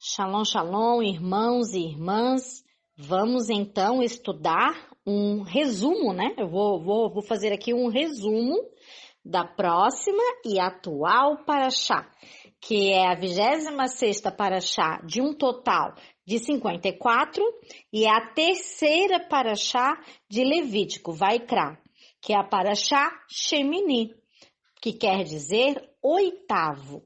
Shalom, shalom, irmãos e irmãs. Vamos então estudar um resumo, né? Eu vou fazer aqui um resumo da próxima e atual paraxá, que é a 26ª paraxá de um total de 54 e é a terceira paraxá de Levítico, Vaikra, que é a paraxá Shemini, que quer dizer oitavo.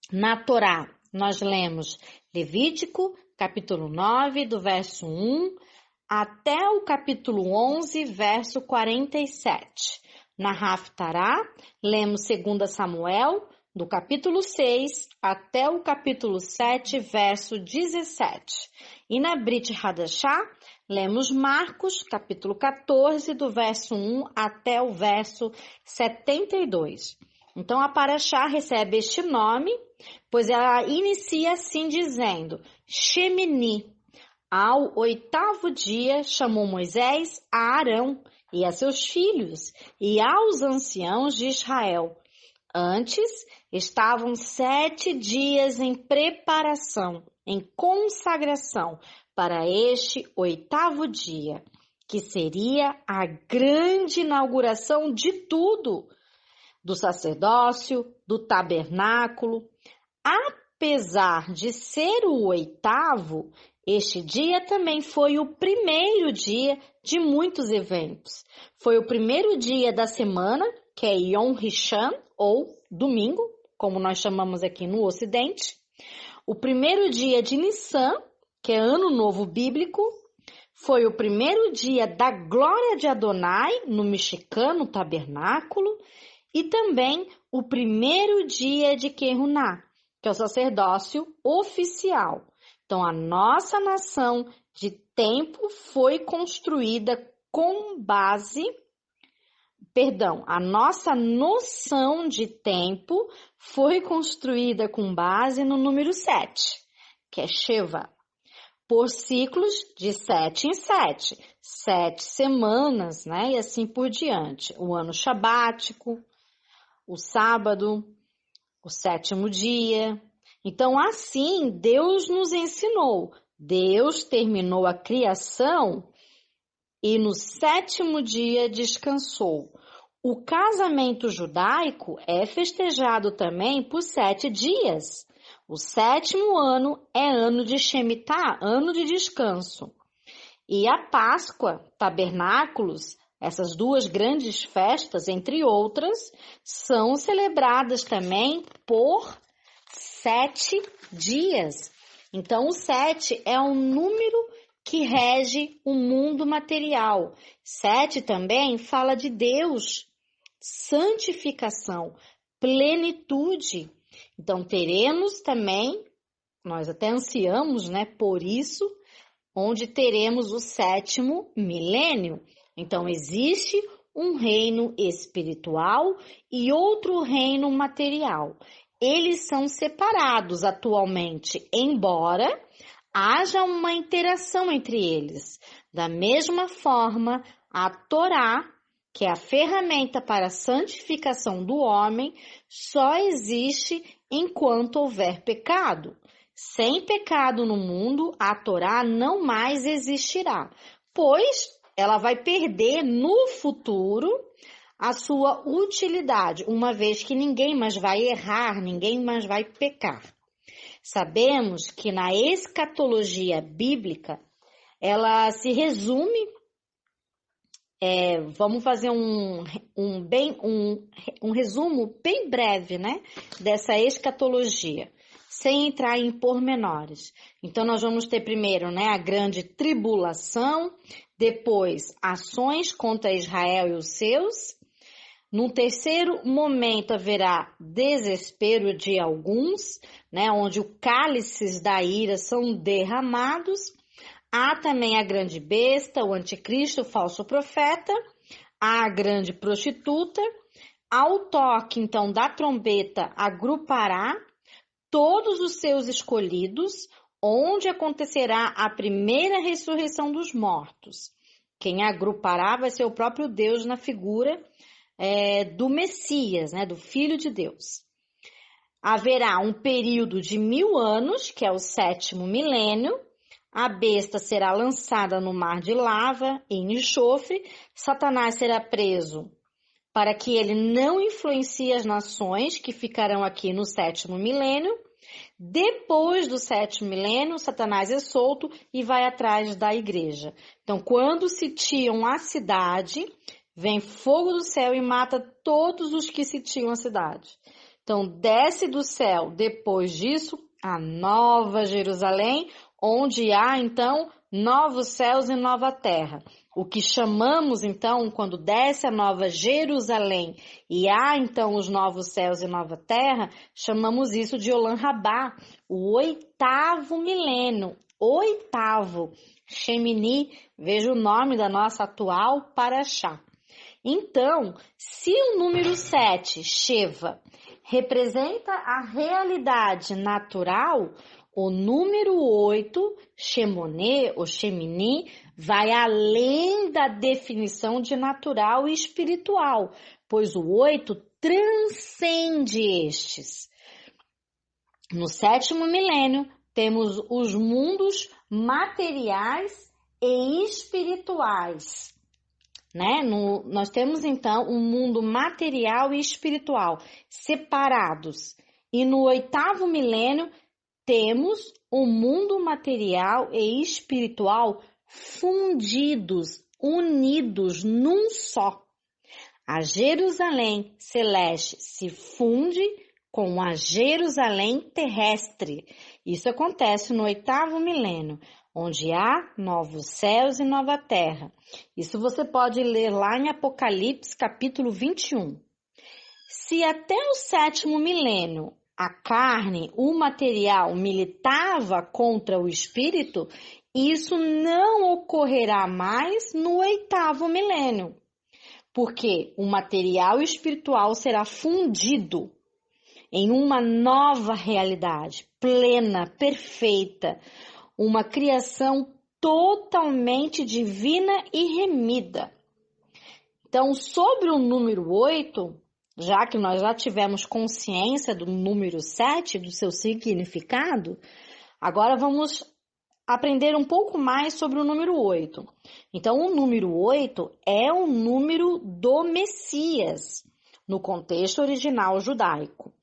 Na Torá, nós lemos Levítico, capítulo 9, do verso 1 até o capítulo 11, verso 47. Na Haftará, lemos 2 Samuel, do capítulo 6 até o capítulo 7, verso 17. E na Brit Hadashá, lemos Marcos, capítulo 14, do verso 1 até o verso 72. Então, a paraxá recebe este nome, pois ela inicia assim dizendo, Shemini. Ao oitavo dia, chamou Moisés a Arão e a seus filhos e aos anciãos de Israel. Antes, estavam 7 dias em preparação, em consagração para este oitavo dia, que seria a grande inauguração de tudo, do sacerdócio, do tabernáculo. Apesar de ser o oitavo, este dia também foi o primeiro dia de muitos eventos. Foi o primeiro dia da semana, que é Yom Rishon, ou domingo, como nós chamamos aqui no Ocidente. O primeiro dia de Nissan, que é Ano Novo Bíblico. Foi o primeiro dia da glória de Adonai, no mexicano tabernáculo. E também o primeiro dia de Kehuná, que é o sacerdócio oficial. Então, a nossa nação de tempo foi construída com base... a nossa noção de tempo foi construída com base no número 7, que é Sheva, por ciclos de 7 em 7, 7 semanas, né? E assim por diante. O ano sabático, o sábado, o sétimo dia. Então, assim, Deus nos ensinou. Deus terminou a criação e no sétimo dia descansou. O casamento judaico é festejado também por 7 dias. O sétimo ano é ano de Shemitah, ano de descanso. E a Páscoa, tabernáculos, essas duas grandes festas, entre outras, são celebradas também por 7 dias. Então, o 7 é um número que rege o mundo material. 7 também fala de Deus, santificação, plenitude. Então, teremos também, nós até ansiamos, né, por isso, onde teremos o 7º milênio. Então, existe um reino espiritual e outro reino material. Eles são separados atualmente, embora haja uma interação entre eles. Da mesma forma, a Torá, que é a ferramenta para a santificação do homem, só existe enquanto houver pecado. Sem pecado no mundo, a Torá não mais existirá, pois ela vai perder no futuro a sua utilidade, uma vez que ninguém mais vai errar, ninguém mais vai pecar. Sabemos que na escatologia bíblica, ela se resume, vamos fazer um resumo bem breve, né, dessa escatologia, sem entrar em pormenores. Então, nós vamos ter primeiro, né, a grande tribulação, depois ações contra Israel e os seus. Num terceiro momento haverá desespero de alguns, né, onde os cálices da ira são derramados. Há também a grande besta, o anticristo, o falso profeta, a grande prostituta. Ao toque, então, da trombeta, agrupará todos os seus escolhidos, onde acontecerá a primeira ressurreição dos mortos. Quem agrupará vai ser o próprio Deus na figura do Messias, né, do Filho de Deus. haverá um período de 1000 anos, que é o 7º milênio. A besta será lançada no mar de lava e enxofre. Satanás será preso para que ele não influencie as nações que ficarão aqui no 7º milênio. Depois do 7º milênio, Satanás é solto e vai atrás da igreja. Então, quando sitiam a cidade, vem fogo do céu e mata todos os que sitiam a cidade. Então, desce do céu, depois disso, a Nova Jerusalém, onde há, então, novos céus e nova terra. O que chamamos, então, quando desce a Nova Jerusalém e há, então, os novos céus e nova terra, chamamos isso de Olam Rabá, o 8º milênio, 8º, Shemini, veja o nome da nossa atual Paraxá. Então, se o número 7, Sheva, representa a realidade natural, o número 8, Shemonê ou Shemini, vai além da definição de natural e espiritual, pois o 8 transcende estes. No 7º milênio, temos os mundos materiais e espirituais. Nós temos, então, um mundo material e espiritual separados. E no 8º milênio, temos o mundo material e espiritual fundidos, unidos num só. A Jerusalém celeste se funde com a Jerusalém terrestre. Isso acontece no 8º milênio, onde há novos céus e nova terra. Isso você pode ler lá em Apocalipse, capítulo 21. Se até o 7º milênio a carne, o material, militava contra o espírito, isso não ocorrerá mais no 8º milênio, porque o material espiritual será fundido em uma nova realidade, plena, perfeita, uma criação totalmente divina e remida. Então, sobre o número 8, já que nós já tivemos consciência do número 7, do seu significado, agora vamos aprender um pouco mais sobre o número 8. Então, o número 8 é o número do Messias, no contexto original judaico.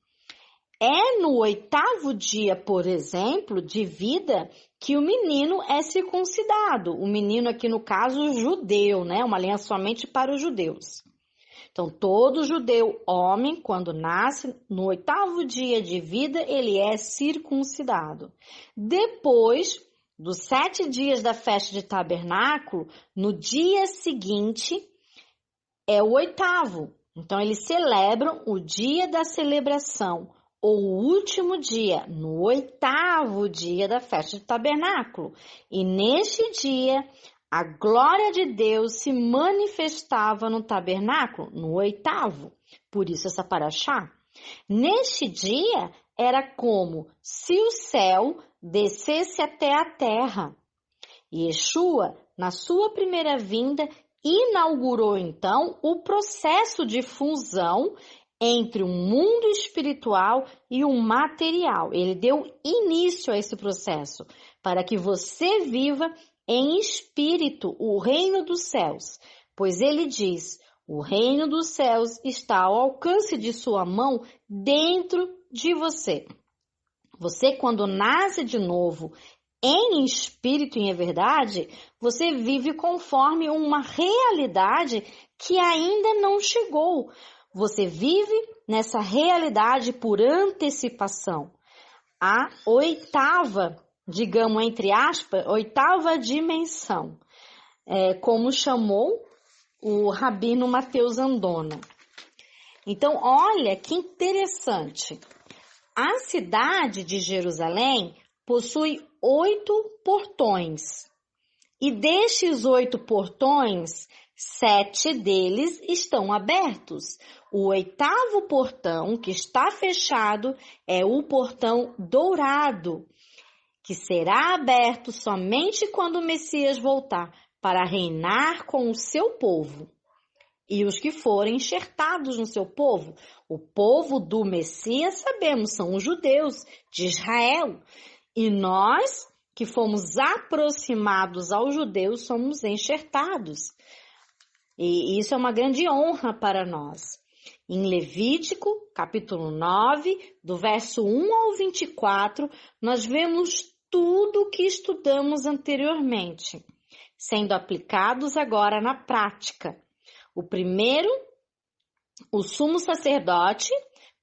É no 8º dia, por exemplo, de vida que o menino é circuncidado. O menino aqui, no caso, judeu, uma aliança somente para os judeus. Então, todo judeu homem, quando nasce, no 8º dia de vida, ele é circuncidado. Depois dos 7 dias da festa de tabernáculo, no dia seguinte, é o 8º. Então, eles celebram o dia da celebração, ou o último dia, no 8º dia da festa de tabernáculo. E neste dia, a glória de Deus se manifestava no tabernáculo, no 8º. Por isso essa paraxá. Neste dia, era como se o céu descesse até a terra. Yeshua, na sua primeira vinda, inaugurou então o processo de fusão entre o mundo espiritual e o material. Ele deu início a esse processo para que você viva em espírito o reino dos céus, pois ele diz: o reino dos céus está ao alcance de sua mão dentro de você. Você, quando nasce de novo em espírito e em verdade, você vive conforme uma realidade que ainda não chegou. Você vive nessa realidade por antecipação. A 8ª, digamos entre aspas, 8ª dimensão, como chamou o Rabino Mateus Andona. Então, olha que interessante. A cidade de Jerusalém possui 8 portões. E destes 8 portões, 7 deles estão abertos. O 8º portão, que está fechado, é o portão dourado, que será aberto somente quando o Messias voltar para reinar com o seu povo. e os que forem enxertados no seu povo. O povo do Messias, sabemos, são os judeus de Israel. E nós, que fomos aproximados aos judeus, somos enxertados. E isso é uma grande honra para nós. Em Levítico, capítulo 9, do verso 1 ao 24, nós vemos tudo o que estudamos anteriormente, sendo aplicados agora na prática. O primeiro, o sumo sacerdote,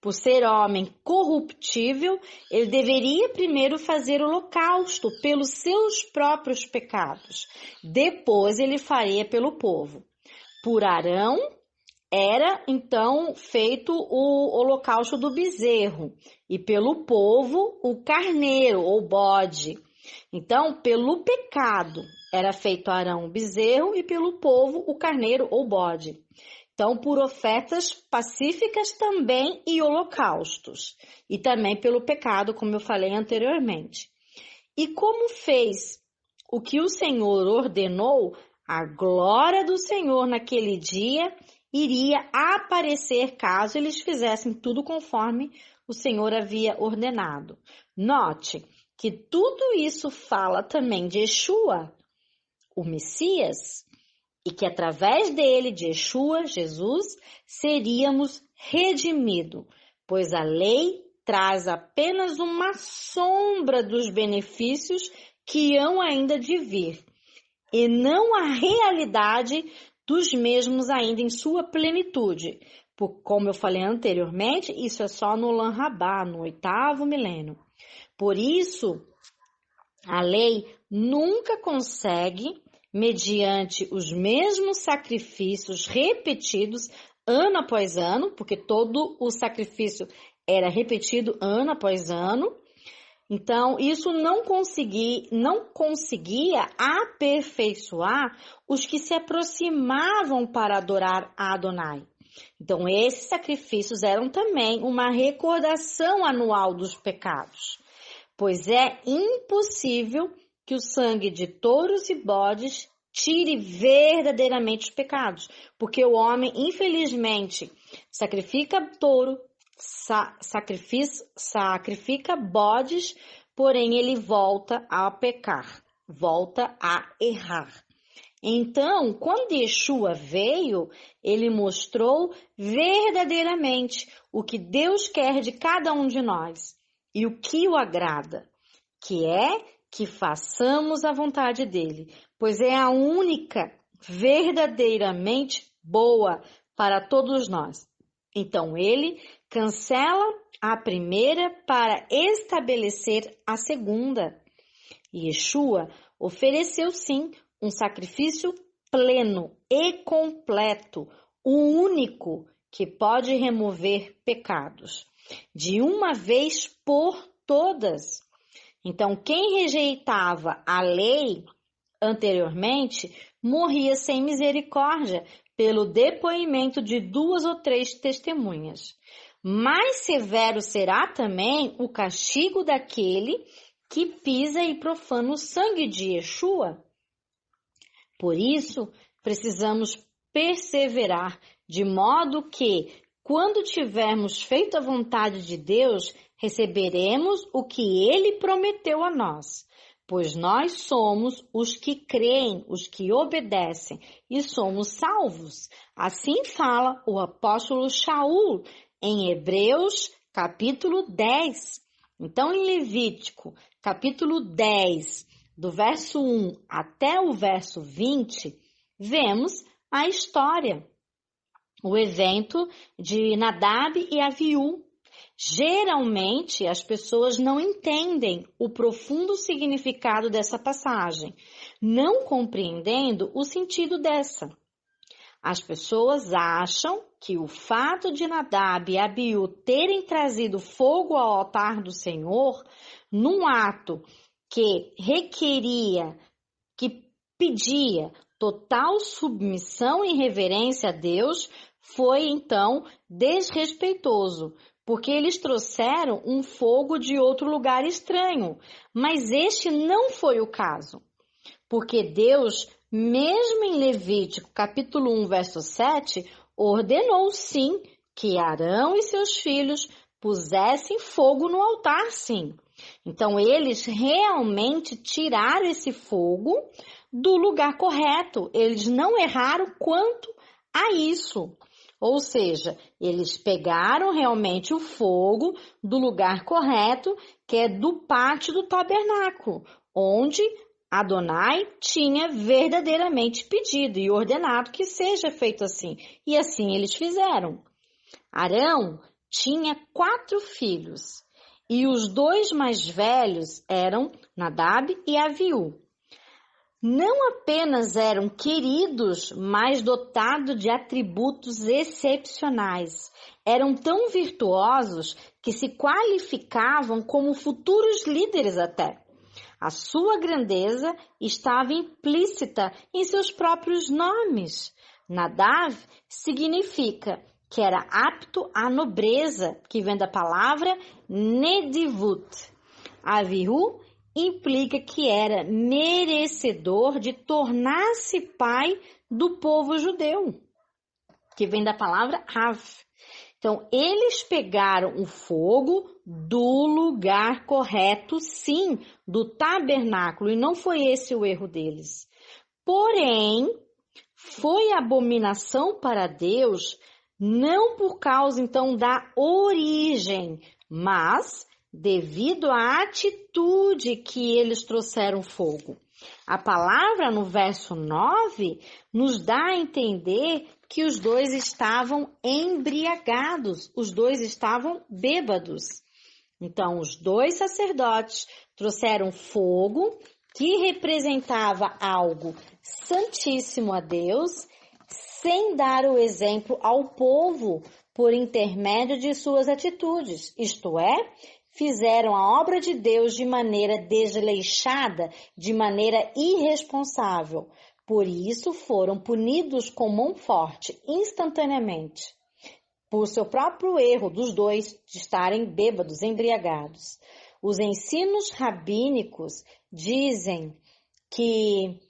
por ser homem corruptível, ele deveria primeiro fazer holocausto pelos seus próprios pecados. Depois ele faria pelo povo. Por Arão, era então feito o holocausto do bezerro e pelo povo o carneiro ou bode. Então, pelo pecado era feito Arão o bezerro e pelo povo o carneiro ou bode. Então, por ofertas pacíficas também e holocaustos. E também pelo pecado, como eu falei anteriormente. E como fez o que o Senhor ordenou, a glória do Senhor naquele dia iria aparecer caso eles fizessem tudo conforme o Senhor havia ordenado. Note que tudo isso fala também de Yeshua, o Messias, e que através dele, de Yeshua, Jesus, seríamos redimidos, pois a lei traz apenas uma sombra dos benefícios que hão ainda de vir, e não a realidade dos mesmos ainda em sua plenitude. Como eu falei anteriormente, isso é só no Olam Rabá, no 8º milênio. Por isso, a lei nunca consegue, mediante os mesmos sacrifícios repetidos ano após ano, porque todo o sacrifício era repetido ano após ano. Então, isso não conseguia aperfeiçoar os que se aproximavam para adorar a Adonai. Então, esses sacrifícios eram também uma recordação anual dos pecados, pois é impossível que o sangue de touros e bodes tire verdadeiramente os pecados, porque o homem, infelizmente, sacrifica touro, sacrifica bodes, porém ele volta a pecar, volta a errar. Então, quando Yeshua veio, ele mostrou verdadeiramente o que Deus quer de cada um de nós e o que o agrada, que é que façamos a vontade dele, pois é a única verdadeiramente boa para todos nós. Então, ele cancela a primeira para estabelecer a segunda. Yeshua ofereceu sim um sacrifício pleno e completo, o único que pode remover pecados, de uma vez por todas. Então, quem rejeitava a lei anteriormente morria sem misericórdia pelo depoimento de 2 ou 3 testemunhas. Mais severo será também o castigo daquele que pisa e profana o sangue de Yeshua. Por isso, precisamos perseverar, de modo que, quando tivermos feito a vontade de Deus, receberemos o que Ele prometeu a nós, pois nós somos os que creem, os que obedecem, e somos salvos. Assim fala o apóstolo Shaul em Hebreus, capítulo 10. Então, em Levítico, capítulo 10, do verso 1 até o verso 20, vemos a história, o evento de Nadab e Aviú. Geralmente, as pessoas não entendem o profundo significado dessa passagem, não compreendendo o sentido dessa. As pessoas acham que o fato de Nadab e Abiú terem trazido fogo ao altar do Senhor, num ato que requeria, que pedia total submissão e reverência a Deus, foi então desrespeitoso, porque eles trouxeram um fogo de outro lugar estranho. Mas este não foi o caso, porque Deus Mesmo em Levítico, capítulo 1, verso 7, ordenou sim que Arão e seus filhos pusessem fogo no altar, sim. Então, eles realmente tiraram esse fogo do lugar correto. Eles não erraram quanto a isso. Ou seja, eles pegaram realmente o fogo do lugar correto, que é do pátio do tabernáculo, onde Adonai tinha verdadeiramente pedido e ordenado que seja feito assim. E assim eles fizeram. Arão tinha 4 filhos, e os 2 mais velhos eram Nadab e Aviú. Não apenas eram queridos, mas dotados de atributos excepcionais. Eram tão virtuosos que se qualificavam como futuros líderes até. A sua grandeza estava implícita em seus próprios nomes. Nadav significa que era apto à nobreza, que vem da palavra nedivut. Avihu implica que era merecedor de tornar-se pai do povo judeu, que vem da palavra Av. Então, eles pegaram o fogo do lugar correto, sim, do tabernáculo, e não foi esse o erro deles. Porém, foi abominação para Deus, não por causa, então, da origem, mas devido à atitude que eles trouxeram fogo. A palavra no verso 9 nos dá a entender que os 2 estavam embriagados, os 2 estavam bêbados. Então, os 2 sacerdotes trouxeram fogo que representava algo santíssimo a Deus, sem dar o exemplo ao povo por intermédio de suas atitudes, isto é, fizeram a obra de Deus de maneira desleixada, de maneira irresponsável. Por isso foram punidos com mão forte, instantaneamente, por seu próprio erro dos 2 de estarem bêbados, embriagados. Os ensinos rabínicos dizem que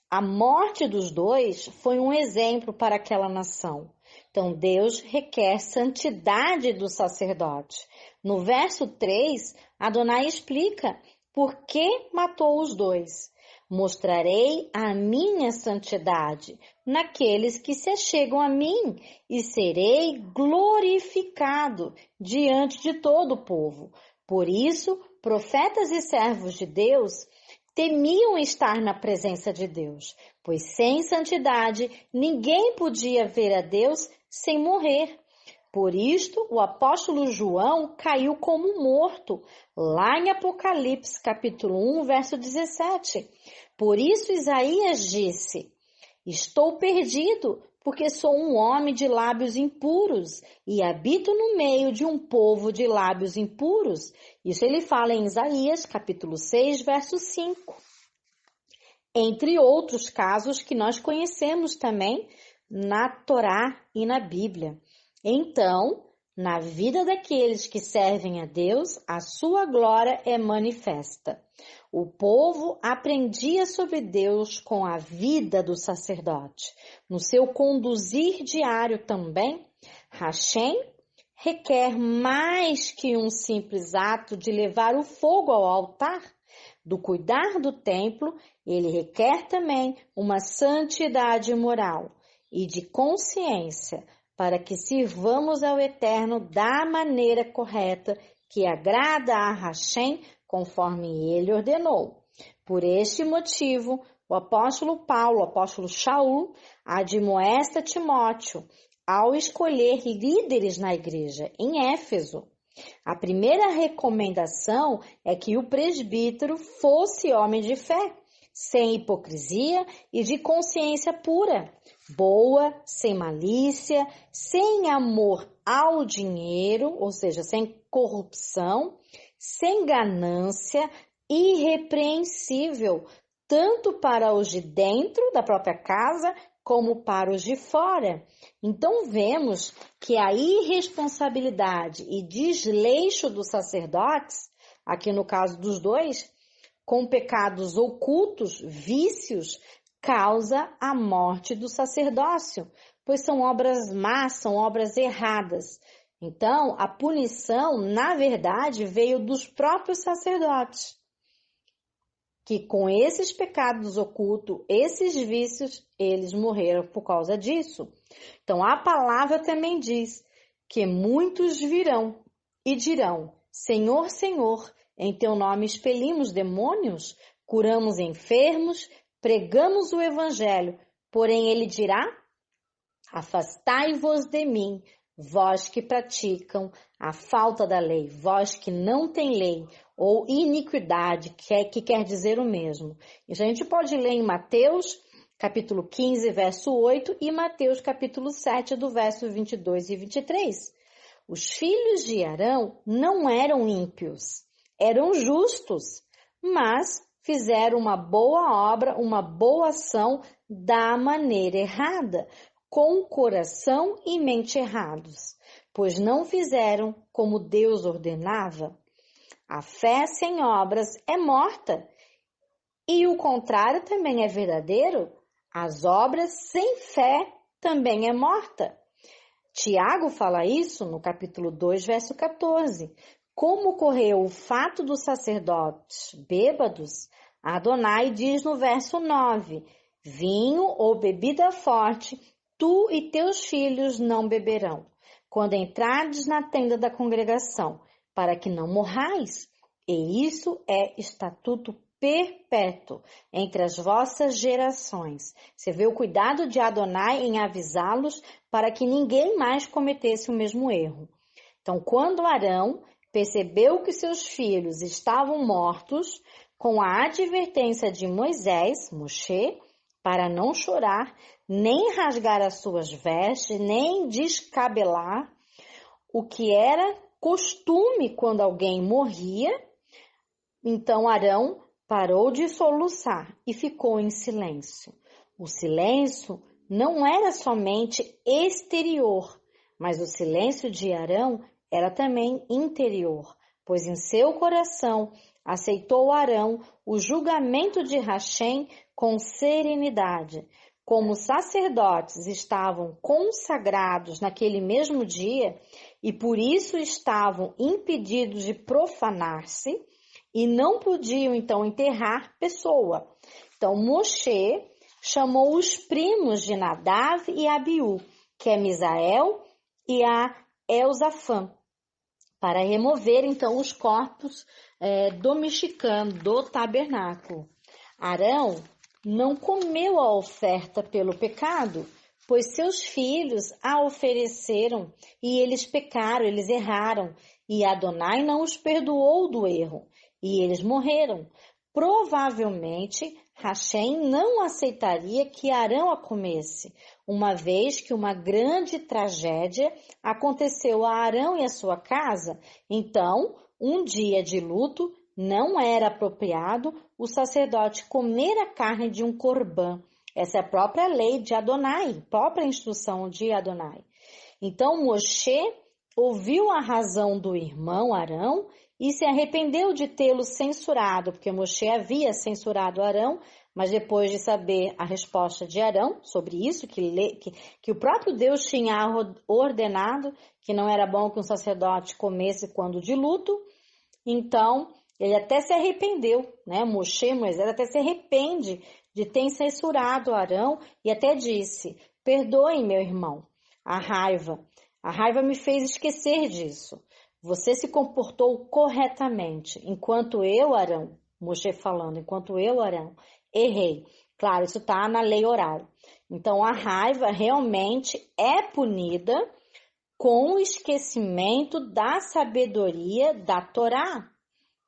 a morte dos 2 foi um exemplo para aquela nação. Então, Deus requer santidade do sacerdote. No verso 3, Adonai explica por que matou os 2. Mostrarei a minha santidade naqueles que se achegam a mim e serei glorificado diante de todo o povo. Por isso, profetas e servos de Deus temiam estar na presença de Deus, pois sem santidade ninguém podia ver a Deus sem morrer. Por isto, o apóstolo João caiu como morto, lá em Apocalipse, capítulo 1, verso 17. Por isso Isaías disse: estou perdido, porque sou um homem de lábios impuros e habito no meio de um povo de lábios impuros. Isso ele fala em Isaías, capítulo 6, verso 5. Entre outros casos que nós conhecemos também na Torá e na Bíblia. Então, na vida daqueles que servem a Deus, a sua glória é manifesta. O povo aprendia sobre Deus com a vida do sacerdote. No seu conduzir diário também, Hashem requer mais que um simples ato de levar o fogo ao altar. Do cuidar do templo, ele requer também uma santidade moral e de consciência, para que sirvamos ao Eterno da maneira correta, que agrada a Hashem, conforme ele ordenou. Por este motivo, o apóstolo Paulo, o apóstolo Shaul, admoesta Timóteo ao escolher líderes na igreja, em Éfeso. A primeira recomendação é que o presbítero fosse homem de fé, sem hipocrisia e de consciência pura, boa, sem malícia, sem amor ao dinheiro, ou seja, sem corrupção, sem ganância, irrepreensível, tanto para os de dentro da própria casa, como para os de fora. Então vemos que a irresponsabilidade e desleixo dos sacerdotes, aqui no caso dos 2, com pecados ocultos, vícios, causa a morte do sacerdócio, pois são obras más, são obras erradas. Então, a punição, na verdade, veio dos próprios sacerdotes, que com esses pecados ocultos, esses vícios, eles morreram por causa disso. Então, a palavra também diz que muitos virão e dirão: Senhor, Senhor, em teu nome expelimos demônios, curamos enfermos, pregamos o evangelho. Porém, ele dirá: afastai-vos de mim, vós que praticam a falta da lei, vós que não têm lei, ou iniquidade, que quer dizer o mesmo. Isso a gente pode ler em Mateus, capítulo 15, verso 8, e Mateus, capítulo 7, do verso 22 e 23. Os filhos de Arão não eram ímpios, eram justos, mas fizeram uma boa obra, uma boa ação da maneira errada, com o coração e mente errados, pois não fizeram como Deus ordenava. A fé sem obras é morta, e o contrário também é verdadeiro. As obras sem fé também é morta. Tiago fala isso no capítulo 2, verso 14. Como ocorreu o fato dos sacerdotes bêbados, Adonai diz no verso 9, vinho ou bebida forte, tu e teus filhos não beberão, quando entrardes na tenda da congregação, para que não morrais. E isso é estatuto perpétuo entre as vossas gerações. Você vê o cuidado de Adonai em avisá-los para que ninguém mais cometesse o mesmo erro. Então, quando Arão percebeu que seus filhos estavam mortos, com a advertência de Moisés, Moshe, para não chorar, nem rasgar as suas vestes, nem descabelar, o que era costume quando alguém morria, então Arão parou de soluçar e ficou em silêncio. O silêncio não era somente exterior, mas o silêncio de Arão era também interior, pois em seu coração aceitou Arão o julgamento de Rachem com serenidade. Como os sacerdotes estavam consagrados naquele mesmo dia e por isso estavam impedidos de profanar-se e não podiam então enterrar pessoa. Então Moshe chamou os primos de Nadav e Abiú, que é Misael e a Elzafã, para remover então os corpos do mexicano, do tabernáculo. Arão não comeu a oferta pelo pecado, pois seus filhos a ofereceram e eles pecaram, eles erraram, e Adonai não os perdoou do erro, e eles morreram. Provavelmente, Rachem não aceitaria que Arão a comesse, uma vez que uma grande tragédia aconteceu a Arão e a sua casa. Então, um dia de luto, não era apropriado o sacerdote comer a carne de um corbã. Essa é a própria lei de Adonai, própria instrução de Adonai. Então, Moshe ouviu a razão do irmão Arão e se arrependeu de tê-lo censurado, porque Moshe havia censurado Arão, mas depois de saber a resposta de Arão sobre isso, que o próprio Deus tinha ordenado que não era bom que um sacerdote comesse quando de luto, então ele até se arrependeu, né? Moisés até se arrepende de ter censurado Arão e até disse: perdoe, meu irmão, a raiva me fez esquecer disso. Você se comportou corretamente, enquanto eu, Arão, Moshe falando, enquanto eu, Arão, errei. Claro, isso está na lei oral. Então, a raiva realmente é punida com o esquecimento da sabedoria da Torá.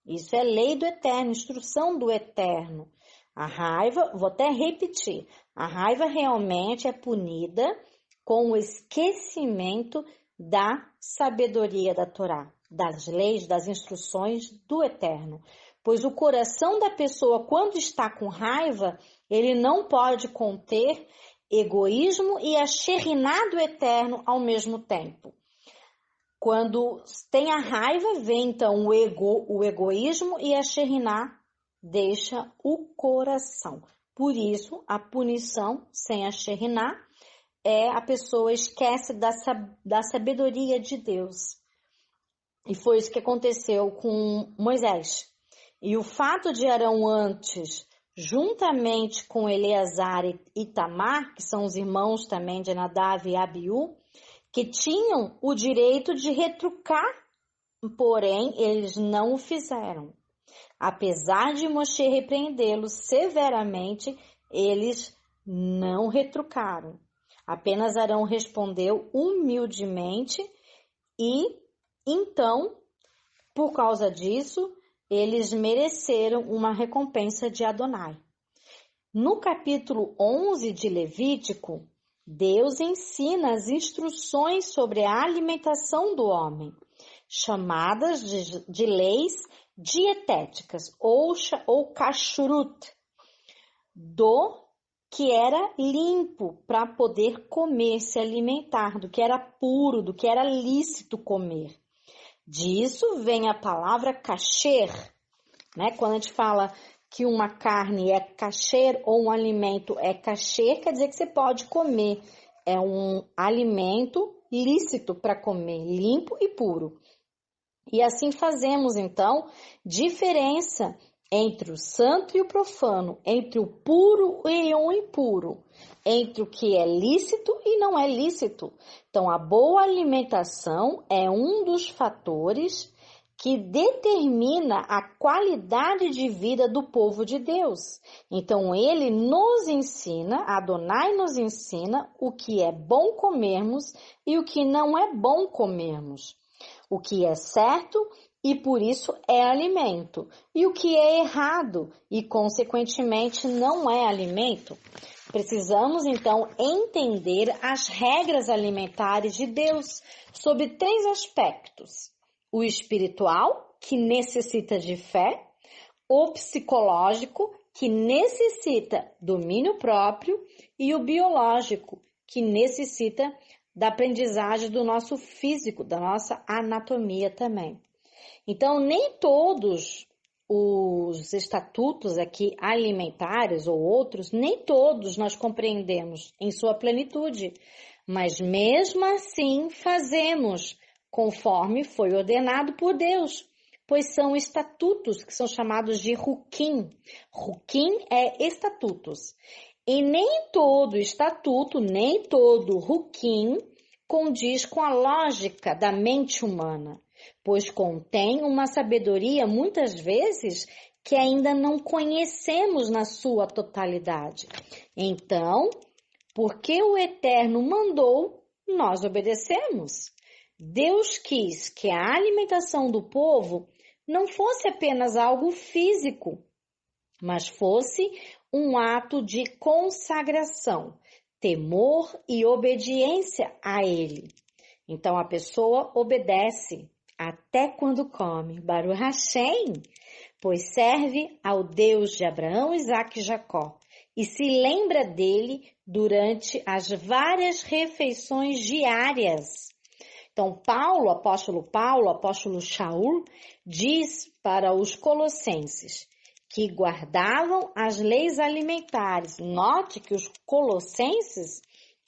Isso é lei do Eterno, instrução do Eterno. A raiva, vou até repetir, a raiva realmente é punida com o esquecimento da sabedoria da Torá, das leis, das instruções do Eterno. Pois o coração da pessoa, quando está com raiva, ele não pode conter egoísmo e a Sheriná do Eterno ao mesmo tempo. Quando tem a raiva, vem então o egoísmo e a Sheriná deixa o coração. Por isso, a punição sem a Shekhinah é a pessoa esquece da sabedoria de Deus. E foi isso que aconteceu com Moisés. E o fato de Arão antes, juntamente com Eleazar e Itamar, que são os irmãos também de Nadav e Abiú, que tinham o direito de retrucar, porém eles não o fizeram. Apesar de Moshe repreendê-los severamente, eles não retrucaram. Apenas Arão respondeu humildemente e, então, por causa disso, eles mereceram uma recompensa de Adonai. No capítulo 11 de Levítico, Deus ensina as instruções sobre a alimentação do homem, chamadas de leis dietéticas ou kashrut, do que era limpo para poder comer, se alimentar, do que era puro, do que era lícito comer. Disso vem a palavra kasher, né? Quando a gente fala que uma carne é kasher ou um alimento é kasher, quer dizer que você pode comer. É um alimento lícito para comer, limpo e puro. E assim fazemos, então, diferença entre o santo e o profano, entre o puro e o impuro, entre o que é lícito e não é lícito. Então, a boa alimentação é um dos fatores que determina a qualidade de vida do povo de Deus. Então, ele nos ensina, Adonai nos ensina o que é bom comermos e o que não é bom comermos. O que é certo e por isso é alimento, e o que é errado e consequentemente não é alimento. Precisamos então entender as regras alimentares de Deus sob 3 aspectos: o espiritual, que necessita de fé, o psicológico, que necessita domínio próprio, e o biológico, que necessita da aprendizagem do nosso físico, da nossa anatomia também. Então, nem todos os estatutos aqui alimentares ou outros, nem todos nós compreendemos em sua plenitude, mas mesmo assim fazemos conforme foi ordenado por Deus, pois são estatutos que são chamados de Hukim. Hukim é estatutos. E nem todo estatuto, nem todo Hukim condiz com a lógica da mente humana, pois contém uma sabedoria, muitas vezes, que ainda não conhecemos na sua totalidade. Então, porque o Eterno mandou, nós obedecemos. Deus quis que a alimentação do povo não fosse apenas algo físico, mas fosse um ato de consagração, temor e obediência a Ele. Então, a pessoa obedece até quando come, Baruch Hashem, pois serve ao Deus de Abraão, Isaque e Jacó, e se lembra dele durante as várias refeições diárias. Então, o apóstolo Shaul, diz para os colossenses que guardavam as leis alimentares. Note que os colossenses,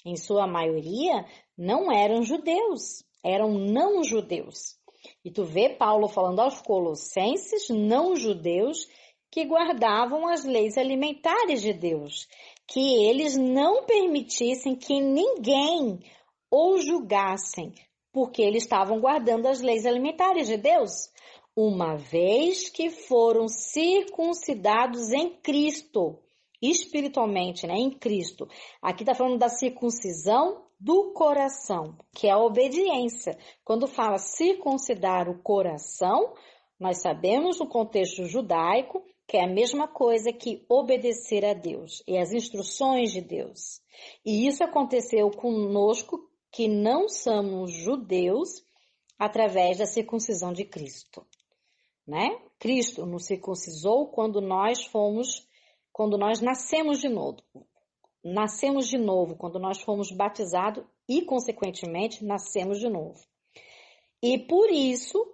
em sua maioria, não eram judeus, eram não judeus. E tu vê Paulo falando aos colossenses não judeus que guardavam as leis alimentares de Deus, que eles não permitissem que ninguém os julgassem, porque eles estavam guardando as leis alimentares de Deus, uma vez que foram circuncidados em Cristo, espiritualmente, né, em Cristo. Aqui está falando da circuncisão do coração, que é a obediência. Quando fala circuncidar o coração, nós sabemos no contexto judaico que é a mesma coisa que obedecer a Deus e as instruções de Deus. E isso aconteceu conosco, que não somos judeus, através da circuncisão de Cristo, né? Cristo nos circuncisou quando nós nascemos de novo. Nascemos de novo, quando nós fomos batizados e, consequentemente, nascemos de novo. E por isso,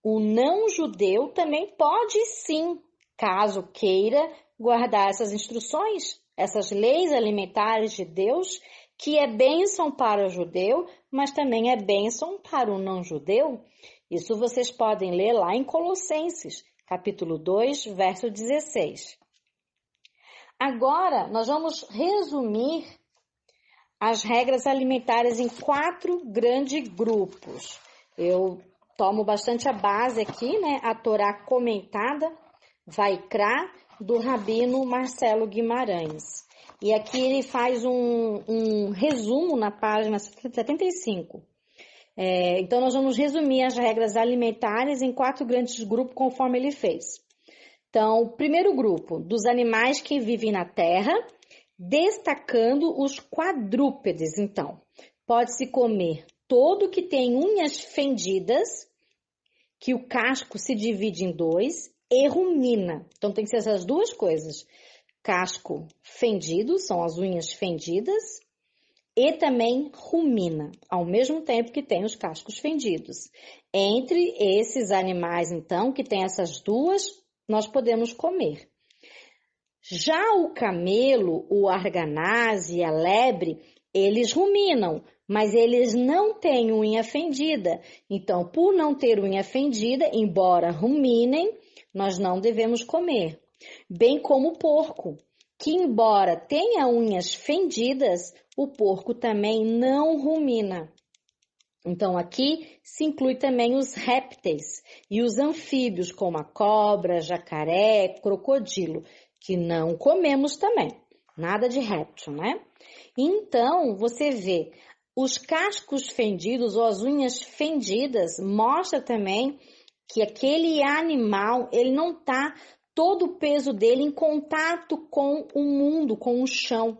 o não judeu também pode sim, caso queira, guardar essas instruções, essas leis alimentares de Deus, que é bênção para o judeu, mas também é bênção para o não-judeu. Isso vocês podem ler lá em Colossenses, capítulo 2, verso 16. Agora, nós vamos resumir as regras alimentares em 4 grandes grupos. Eu tomo bastante a base aqui, né? A Torá comentada, Vaikra, do Rabino Marcelo Guimarães. E aqui ele faz um resumo na página 75. Então, nós vamos resumir as regras alimentares em 4 grandes grupos, conforme ele fez. Então, o primeiro grupo, dos animais que vivem na terra, destacando os quadrúpedes. Então, pode-se comer todo que tem unhas fendidas, que o casco se divide em 2, e rumina. Então, tem que ser essas 2 coisas. Casco fendido, são as unhas fendidas, e também rumina, ao mesmo tempo que tem os cascos fendidos. Entre esses animais, então, que tem essas 2, nós podemos comer. Já o camelo, o arganaz e a lebre, eles ruminam, mas eles não têm unha fendida. Então, por não ter unha fendida, embora ruminem, nós não devemos comer. Bem como o porco, que embora tenha unhas fendidas, o porco também não rumina. Então, aqui se inclui também os répteis e os anfíbios, como a cobra, jacaré, crocodilo, que não comemos também. Nada de réptil, né? Então, você vê, os cascos fendidos ou as unhas fendidas mostra também que aquele animal, ele não está todo o peso dele em contato com o mundo, com o chão.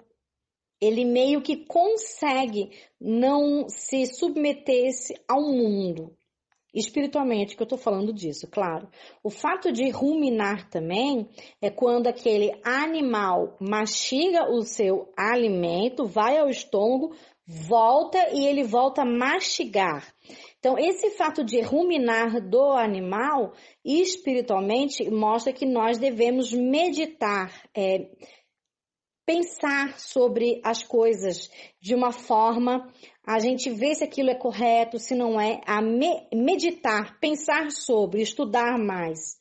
Ele meio que consegue não se submeter-se ao mundo. Espiritualmente, que eu estou falando disso, claro. O fato de ruminar também é quando aquele animal mastiga o seu alimento, vai ao estômago, volta e ele volta a mastigar. Então, esse fato de ruminar do animal, espiritualmente, mostra que nós devemos meditar, pensar sobre as coisas de uma forma, a gente ver se aquilo é correto, se não é, a meditar, pensar sobre, estudar mais,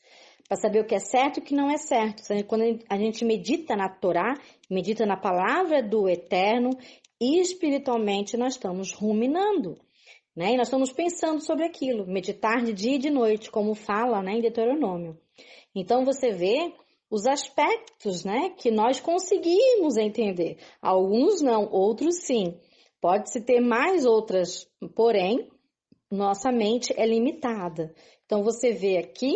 para saber o que é certo e o que não é certo. Quando a gente medita na Torá, medita na palavra do Eterno, e espiritualmente nós estamos ruminando, né? E nós estamos pensando sobre aquilo, meditar de dia e de noite, como fala, né, em Deuteronômio. Então você vê os aspectos, né, que nós conseguimos entender. Alguns não, outros sim. Pode-se ter mais outras, porém, nossa mente é limitada. Então, você vê aqui,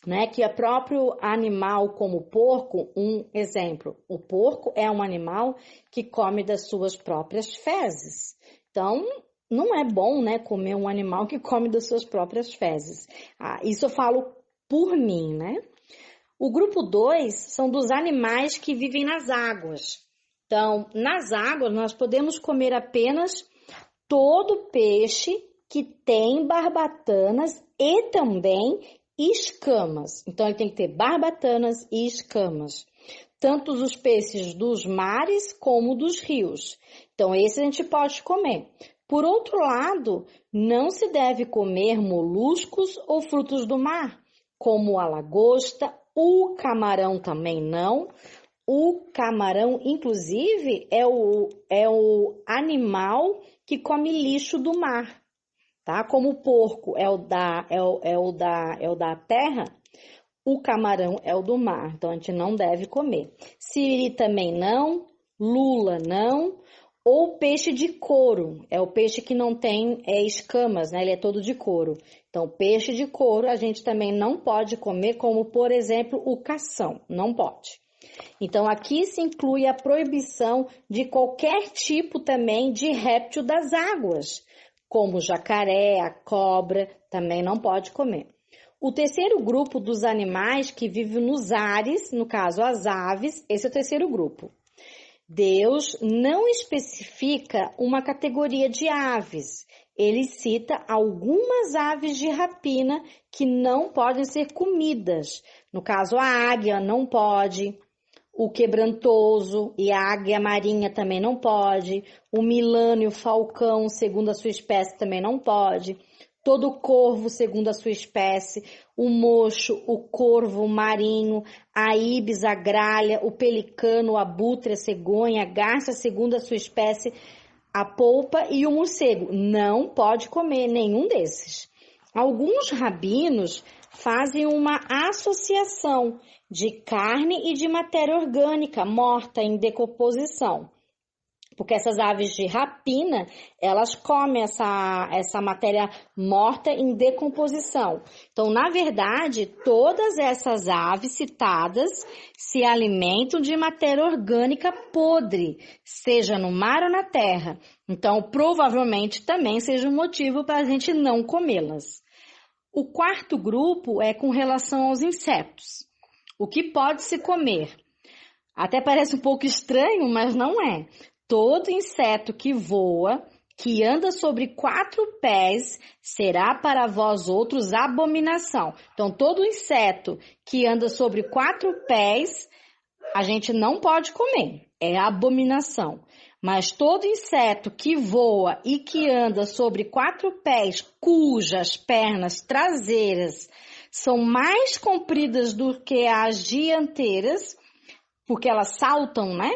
né, que o próprio animal como o porco, um exemplo. O porco é um animal que come das suas próprias fezes. Então, não é bom, né, comer um animal que come das suas próprias fezes. Isso eu falo por mim, né? O grupo 2 são dos animais que vivem nas águas. Então, nas águas, nós podemos comer apenas todo peixe que tem barbatanas e também escamas. Então, ele tem que ter barbatanas e escamas. Tanto os peixes dos mares como dos rios. Então, esse a gente pode comer. Por outro lado, não se deve comer moluscos ou frutos do mar, como a lagosta, o camarão também não. O camarão, inclusive, é o animal que come lixo do mar, tá? Como o porco é o da terra, o camarão é o do mar. Então, a gente não deve comer. Siri também não, lula não, ou peixe de couro. É o peixe que não tem escamas, né? Ele é todo de couro. Então, peixe de couro a gente também não pode comer, como, por exemplo, o cação. Não pode. Então, aqui se inclui a proibição de qualquer tipo também de réptil das águas, como o jacaré, a cobra, também não pode comer. O terceiro grupo dos animais que vivem nos ares, no caso as aves, esse é o terceiro grupo. Deus não especifica uma categoria de aves. ele cita algumas aves de rapina que não podem ser comidas. No caso, a águia não pode, o quebrantoso e a águia marinha também não pode, o milano e o falcão, segundo a sua espécie, também não pode, todo corvo, segundo a sua espécie, o mocho, o corvo marinho, a ibis, a gralha, o pelicano, o abutre, a cegonha, a garça, segundo a sua espécie, a polpa e o morcego. Não pode comer nenhum desses. Alguns rabinos fazem uma associação de carne e de matéria orgânica morta em decomposição. Porque essas aves de rapina, elas comem essa matéria morta em decomposição. Então, na verdade, todas essas aves citadas se alimentam de matéria orgânica podre, seja no mar ou na terra. Então, provavelmente também seja um motivo para a gente não comê-las. O quarto grupo é com relação aos insetos. O que pode se comer? Até parece um pouco estranho, mas não é. Todo inseto que voa, que anda sobre 4 pés, será para vós outros abominação. Então, todo inseto que anda sobre 4 pés, a gente não pode comer, é abominação. Mas todo inseto que voa e que anda sobre 4 pés, cujas pernas traseiras são mais compridas do que as dianteiras, porque elas saltam, né?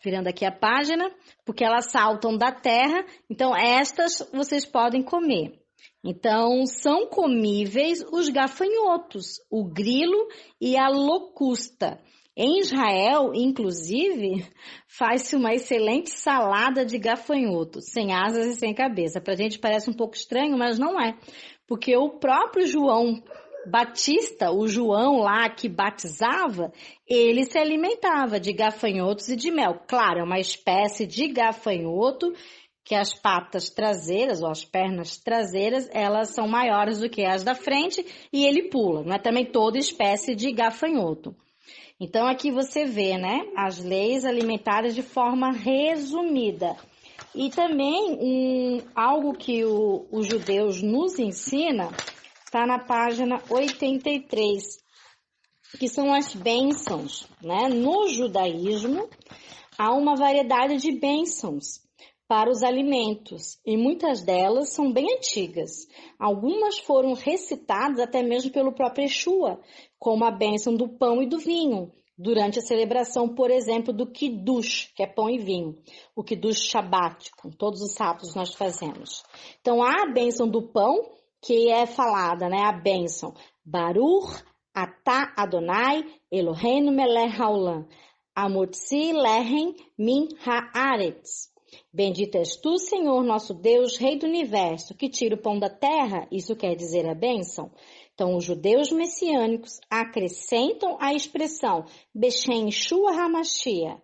Virando aqui a página, porque elas saltam da terra, então estas vocês podem comer. Então, são comíveis os gafanhotos, o grilo e a locusta. Em Israel, inclusive, faz-se uma excelente salada de gafanhoto, sem asas e sem cabeça. Para a gente parece um pouco estranho, mas não é. Porque o próprio João Batista, o João lá que batizava, ele se alimentava de gafanhotos e de mel. Claro, é uma espécie de gafanhoto que as patas traseiras ou as pernas traseiras, elas são maiores do que as da frente e ele pula. Não é também toda espécie de gafanhoto. Então, aqui você vê, né, as leis alimentares de forma resumida. E também algo que os judeus nos ensina está na página 83, que são as bênçãos, né? No judaísmo, há uma variedade de bênçãos para os alimentos, e muitas delas são bem antigas. Algumas foram recitadas até mesmo pelo próprio Yeshua, como a bênção do pão e do vinho, durante a celebração, por exemplo, do Kiddush, que é pão e vinho, o Kiddush Shabbat, com todos os sábados nós fazemos. Então, há a bênção do pão, que é falada, né? A bênção. Baruch atah Adonai Eloheinu melech haolam, amotzi lehem min haaretz. Bendito és tu, Senhor, nosso Deus, Rei do Universo, que tira o pão da terra, isso quer dizer a bênção. Então, os judeus messiânicos acrescentam a expressão Beshem Yeshua HaMashiach,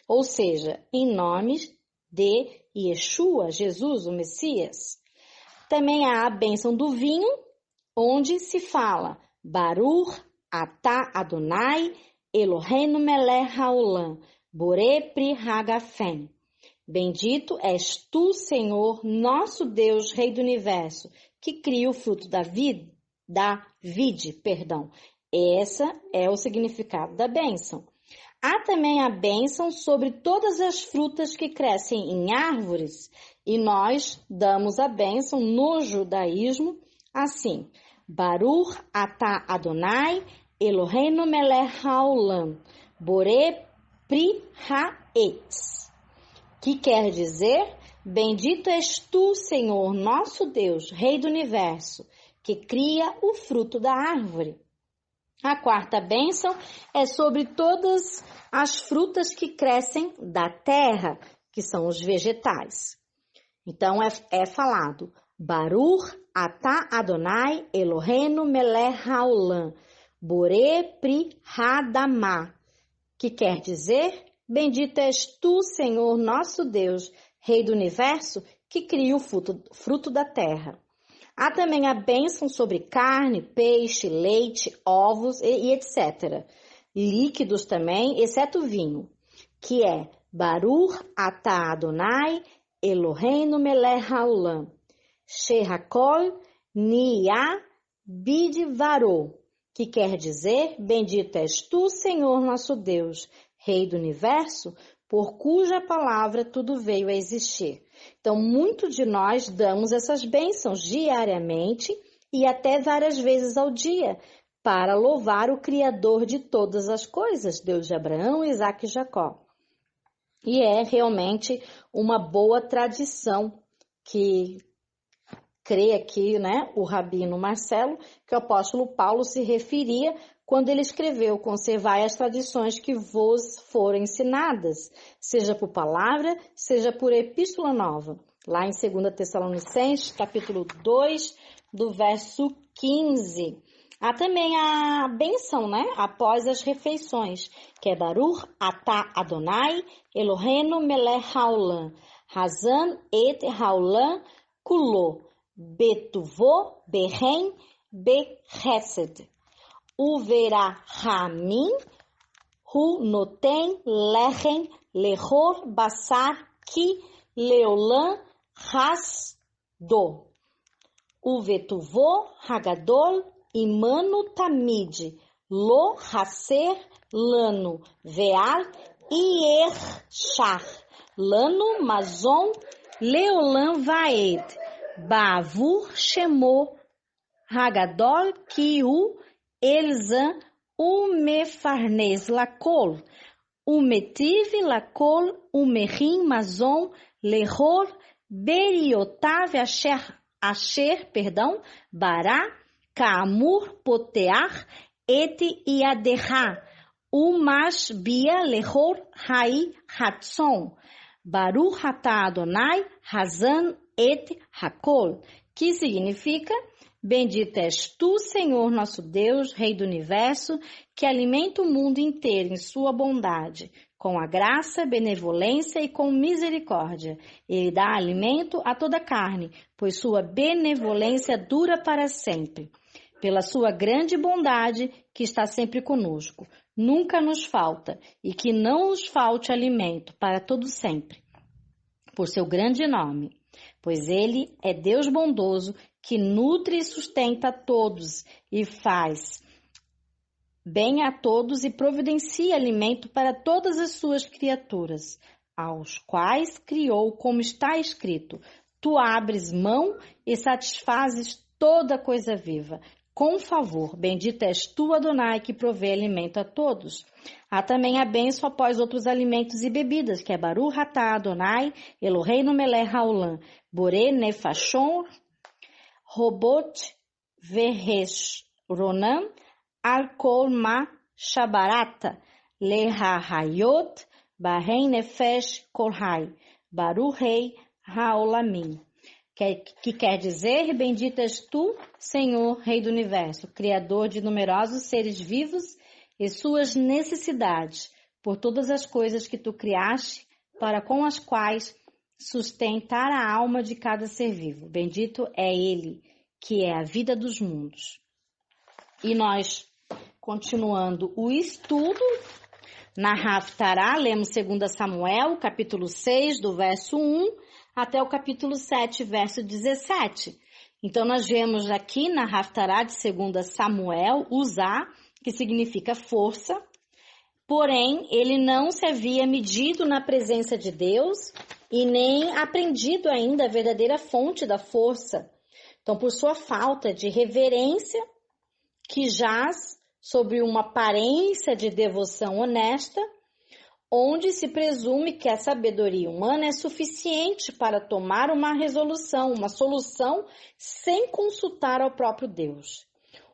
ou seja, em nome de Yeshua, Jesus, o Messias. Também há a bênção do vinho, onde se fala Baruch atah Adonai Eloheinu melech haolam, borei pri hagafen. Bendito és tu, Senhor, nosso Deus, Rei do Universo, que cria o fruto da vide. Esse é o significado da bênção. Há também a bênção sobre todas as frutas que crescem em árvores, e nós damos a bênção no judaísmo assim. Baruch atah Adonai Eloheinu melech haolam, borei pri haetz, que quer dizer, bendito és tu, Senhor, nosso Deus, Rei do Universo, que cria o fruto da árvore. A quarta bênção é sobre todas as frutas que crescem da terra, que são os vegetais. Então, é falado, Baruch atah Adonai Eloheinu melech haolam, borei pri hadamah, que quer dizer, bendito és tu, Senhor, nosso Deus, Rei do Universo, que cria o fruto da terra. Há também a bênção sobre carne, peixe, leite, ovos e etc. Líquidos também, exceto vinho, que é Baruch atah Adonai Eloheinu melech haolam, shehakol niya bidvaro, que quer dizer, bendito és tu, Senhor nosso Deus, Rei do Universo, por cuja palavra tudo veio a existir. Então, muitos de nós damos essas bênçãos diariamente e até várias vezes ao dia, para louvar o Criador de todas as coisas, Deus de Abraão, Isaque e Jacó. E é realmente uma boa tradição que crê aqui, né, o Rabino Marcelo, que o apóstolo Paulo se referia quando ele escreveu: conservai as tradições que vos foram ensinadas, seja por palavra, seja por epístola nova. Lá em 2 Tessalonicenses, capítulo 2, do verso 15. Há também a bênção, né, após as refeições, que é Baruch atah Adonai Eloheinu melech haolam, Hazan et haolam kulo, betuvo berem bechesed, uverahamim hu noten lechem lechor basar ki leolam hasdo, uvetuvo hagadol imanu tamid, lo haser lano veal ierchar, lano mazon leolam vaed, bavur shemo hagadol kiu elzan umefarnes lakol, umetiv lakol umerim mazon lehor beriotav asher, bará Kaamur poteach et iaderha, umas bia lehor hai hatson, Baruch atah Adonai Hazan et hakol, que significa: bendito és tu, Senhor nosso Deus, Rei do Universo, que alimenta o mundo inteiro em sua bondade, com a graça, benevolência e com misericórdia. Ele dá alimento a toda a carne, pois sua benevolência dura para sempre. Pela sua grande bondade, que está sempre conosco, nunca nos falta, e que não nos falte alimento para todo sempre, por seu grande nome. Pois ele é Deus bondoso, que nutre e sustenta a todos, e faz bem a todos, e providencia alimento para todas as suas criaturas, aos quais criou, como está escrito: tu abres mão e satisfazes toda coisa viva. Com favor, bendito és tu, Adonai, que provê alimento a todos. Há também a bênção após outros alimentos e bebidas, que é Baruch atah Adonai Eloheinu melech haolam, boré nefashon robot vereshronam al kol ma shabarata lehahayot barem nefesh kolhai, Baruch rei haolamim. Que quer dizer: bendito és tu, Senhor, Rei do Universo, Criador de numerosos seres vivos e suas necessidades, por todas as coisas que tu criaste, para com as quais sustentar a alma de cada ser vivo. Bendito é Ele, que é a vida dos mundos. E nós, continuando o estudo, na Haftará, lemos 2 Samuel, capítulo 6, do verso 1, até o capítulo 7, verso 17. Então, nós vemos aqui na Haftará de 2 Samuel, Uzá, que significa força, porém, ele não se havia medido na presença de Deus e nem aprendido ainda a verdadeira fonte da força. Então, por sua falta de reverência, que jaz sobre uma aparência de devoção honesta, onde se presume que a sabedoria humana é suficiente para tomar uma resolução, uma solução, sem consultar ao próprio Deus,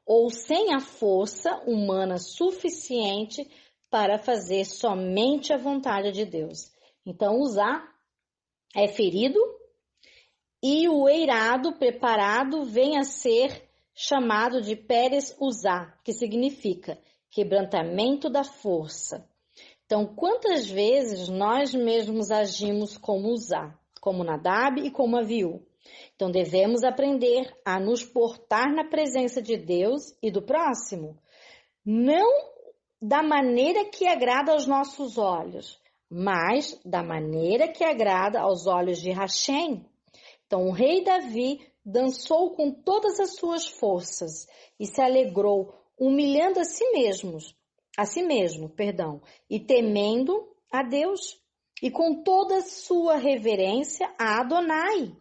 ou sem a força humana suficiente para fazer somente a vontade de Deus. Então, Uzá é ferido e o eirado preparado vem a ser chamado de Pérez Uzá, que significa quebrantamento da força. Então, quantas vezes nós mesmos agimos como Uzá, como Nadab e como Aviú? Então, devemos aprender a nos portar na presença de Deus e do próximo, não da maneira que agrada aos nossos olhos, mas da maneira que agrada aos olhos de Rachem. Então o rei Davi dançou com todas as suas forças e se alegrou, humilhando a si mesmo, e temendo a Deus, e com toda sua reverência a Adonai.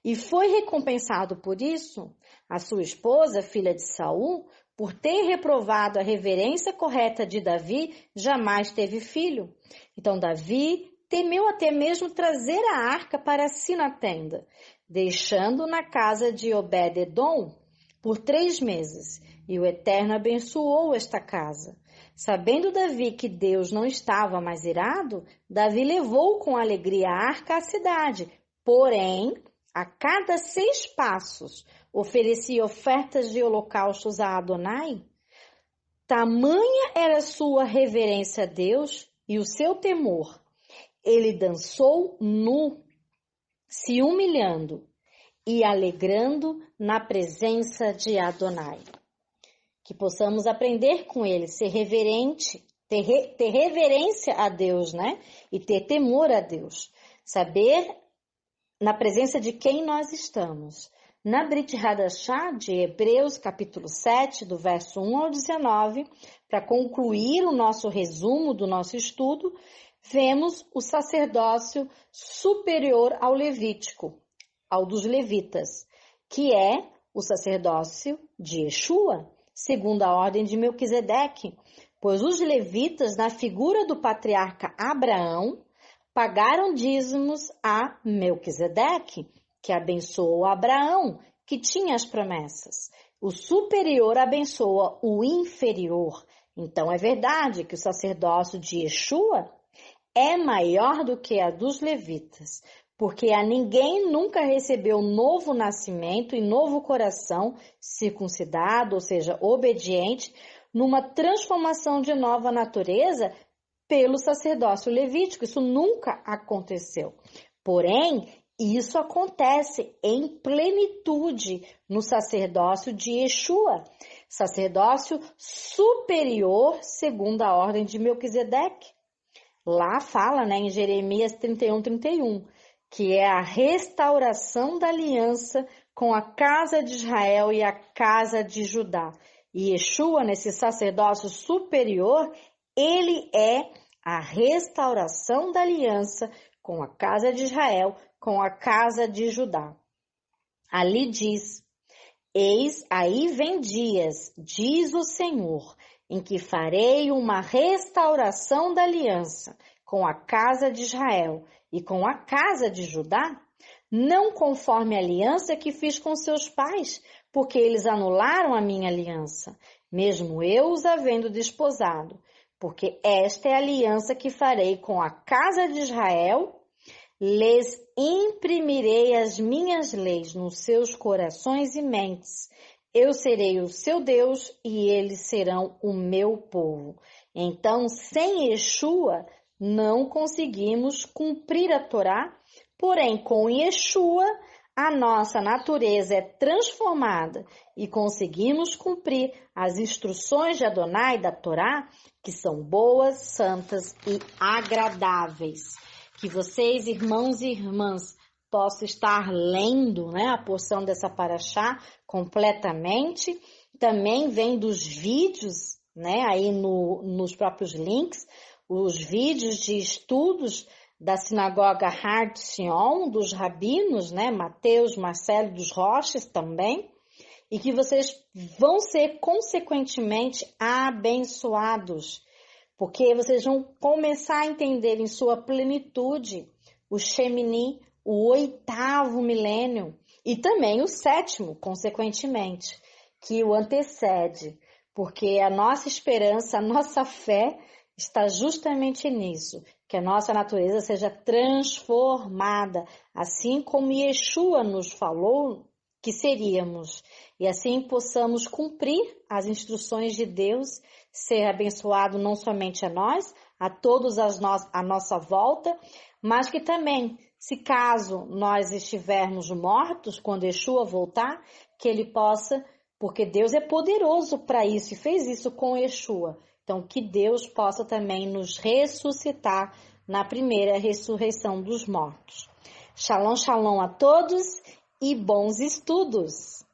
E foi recompensado por isso a sua esposa, filha de Saul, por ter reprovado a reverência correta de Davi, jamais teve filho. Então Davi temeu até mesmo trazer a arca para si na tenda, deixando na casa de Obed-edom por 3 meses. E o Eterno abençoou esta casa. Sabendo Davi que Deus não estava mais irado, Davi levou com alegria a arca à cidade. Porém, a cada 6 passos, oferecia ofertas de holocaustos a Adonai. Tamanha era sua reverência a Deus e o seu temor. Ele dançou nu, se humilhando e alegrando na presença de Adonai. Que possamos aprender com ele, ser reverente, ter reverência a Deus, né? E ter temor a Deus. Saber na presença de quem nós estamos. Na Brit Hadashah de Hebreus, capítulo 7, do verso 1 ao 19, para concluir o nosso resumo do nosso estudo, vemos o sacerdócio superior ao levítico, ao dos levitas, que é o sacerdócio de Yeshua, segundo a ordem de Melquisedeque, pois os levitas, na figura do patriarca Abraão, pagaram dízimos a Melquisedeque, que abençoou Abraão, que tinha as promessas. O superior abençoa o inferior. Então é verdade que o sacerdócio de Yeshua é maior do que a dos levitas, porque a ninguém nunca recebeu novo nascimento e novo coração circuncidado, ou seja, obediente, numa transformação de nova natureza pelo sacerdócio levítico. Isso nunca aconteceu. Porém, isso acontece em plenitude no sacerdócio de Yeshua, sacerdócio superior segundo a ordem de Melquisedeque. Lá fala, em Jeremias 31, que é a restauração da aliança com a casa de Israel e a casa de Judá. E Yeshua, nesse sacerdócio superior, ele é a restauração da aliança com a casa de Israel, com a casa de Judá. Ali diz: eis aí vem dias, diz o Senhor, em que farei uma restauração da aliança com a casa de Israel e com a casa de Judá, não conforme a aliança que fiz com seus pais, porque eles anularam a minha aliança, mesmo eu os havendo desposado, porque esta é a aliança que farei com a casa de Israel. Lhes imprimirei as minhas leis nos seus corações e mentes. Eu serei o seu Deus e eles serão o meu povo. Então, sem Yeshua, não conseguimos cumprir a Torá, porém, com Yeshua, a nossa natureza é transformada e conseguimos cumprir as instruções de Adonai da Torá, que são boas, santas e agradáveis. Que vocês, irmãos e irmãs, possam estar lendo, a porção dessa paraxá completamente. Também vem dos vídeos, aí nos próprios links, os vídeos de estudos da sinagoga Har Sion, dos rabinos, Mateus, Marcelo dos Roches também, e que vocês vão ser consequentemente abençoados, porque vocês vão começar a entender em sua plenitude o Shemini, o 8º milênio, e também o 7º, consequentemente, que o antecede, porque a nossa esperança, a nossa fé está justamente nisso, que a nossa natureza seja transformada, assim como Yeshua nos falou que seríamos, e assim possamos cumprir as instruções de Deus, ser abençoado não somente a nós, a todos à nossa volta, mas que também, se caso nós estivermos mortos, quando Yeshua voltar, que ele possa, porque Deus é poderoso para isso e fez isso com Yeshua. Então, que Deus possa também nos ressuscitar na primeira ressurreição dos mortos. Shalom, shalom a todos e bons estudos!